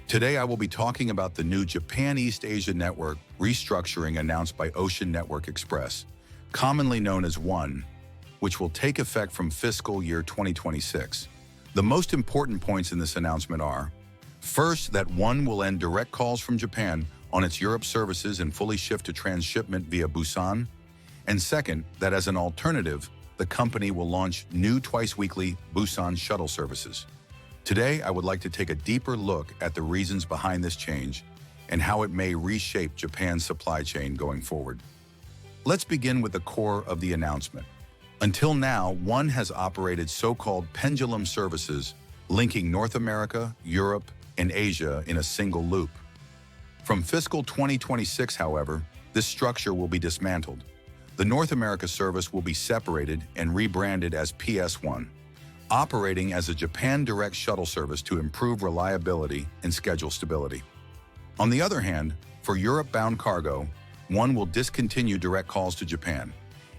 Today, I will be talking about the new Japan East Asia Network restructuring announced by Ocean Network Express, commonly known as ONE, which will take effect from fiscal year 2026. The most important points in this announcement are, first, that ONE will end direct calls from Japan on its Europe services and fully shift to transshipment via Busan, and second, that as an alternative, the company will launch new twice-weekly Busan shuttle services. Today, I would like to take a deeper look at the reasons behind this change and how it may reshape Japan's supply chain going forward. Let's begin with the core of the announcement. Until now, ONE has operated so-called pendulum services linking North America, Europe, and Asia in a single loop. From fiscal 2026, however, this structure will be dismantled. The North America service will be separated and rebranded as PS1, operating as a Japan Direct shuttle service to improve reliability and schedule stability. On the other hand, for Europe-bound cargo, ONE will discontinue direct calls to Japan.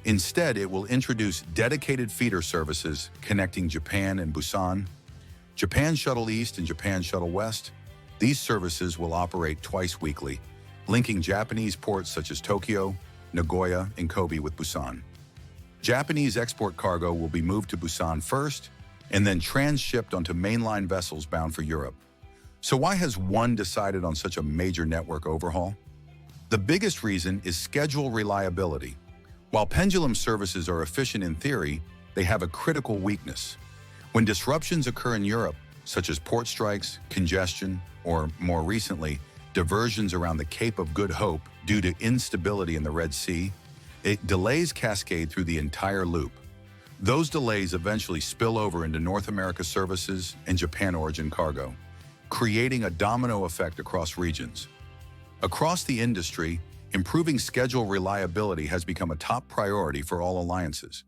Instead, it will introduce dedicated feeder services connecting Japan and Busan, Japan Shuttle East and Japan Shuttle West. These services will operate twice weekly, linking Japanese ports such as Tokyo, Nagoya, and Kobe with Busan. Japanese export cargo will be moved to Busan first, and then transshipped onto mainline vessels bound for Europe. So why has ONE decided on such a major network overhaul? The biggest reason is schedule reliability. While pendulum services are efficient in theory, they have a critical weakness. When disruptions occur in Europe, such as port strikes, congestion, or more recently, diversions around the Cape of Good Hope due to instability in the Red Sea, delays cascade through the entire loop. Those delays eventually spill over into North America services and Japan origin cargo, creating a domino effect across regions. Across the industry, improving schedule reliability has become a top priority for all alliances.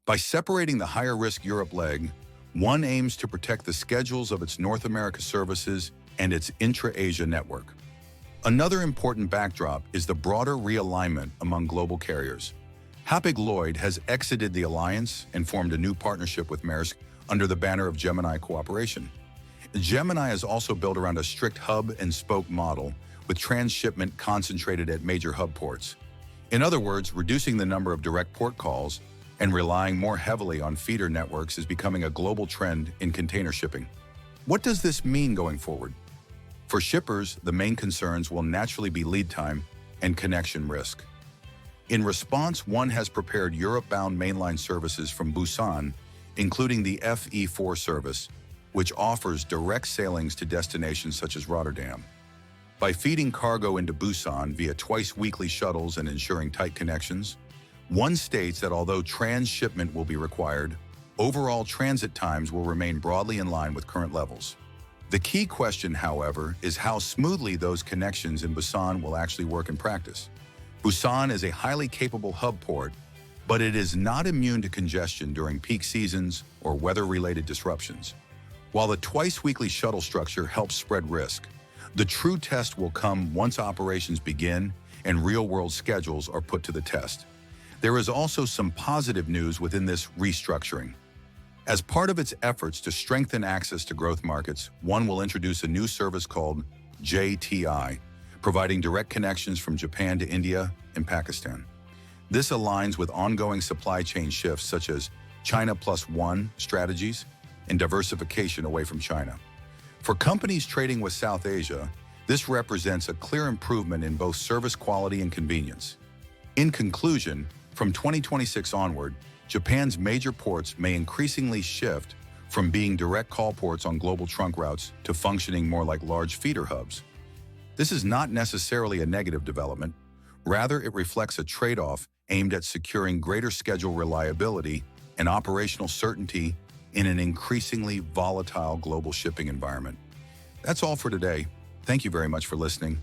By separating the higher-risk Europe leg, ONE aims to protect the schedules of its North America services and its intra-Asia network. Another important backdrop is the broader realignment among global carriers. Hapag-Lloyd has exited the alliance and formed a new partnership with Maersk under the banner of Gemini Cooperation. Gemini is also built around a strict hub-and-spoke model with transshipment concentrated at major hub ports. In other words, reducing the number of direct port calls and relying more heavily on feeder networks is becoming a global trend in container shipping. What does this mean going forward? For shippers, the main concerns will naturally be lead time and connection risk. In response, ONE has prepared Europe-bound mainline services from Busan, including the FE4 service, which offers direct sailings to destinations such as Rotterdam. By feeding cargo into Busan via twice-weekly shuttles and ensuring tight connections, ONE states that although transshipment will be required, overall transit times will remain broadly in line with current levels. The key question, however, is how smoothly those connections in Busan will actually work in practice. Busan is a highly capable hub port, but it is not immune to congestion during peak seasons or weather-related disruptions. While the twice-weekly shuttle structure helps spread risk, the true test will come once operations begin and real-world schedules are put to the test. There is also some positive news within this restructuring. As part of its efforts to strengthen access to growth markets, ONE will introduce a new service called JTI, providing direct connections from Japan to India and Pakistan. This aligns with ongoing supply chain shifts such as China Plus One strategies and diversification away from China. For companies trading with South Asia, this represents a clear improvement in both service quality and convenience. In conclusion, from 2026 onward, Japan's major ports may increasingly shift from being direct call ports on global trunk routes to functioning more like large feeder hubs. This is not necessarily a negative development. Rather, it reflects a trade-off aimed at securing greater schedule reliability and operational certainty in an increasingly volatile global shipping environment. That's all for today. Thank you very much for listening.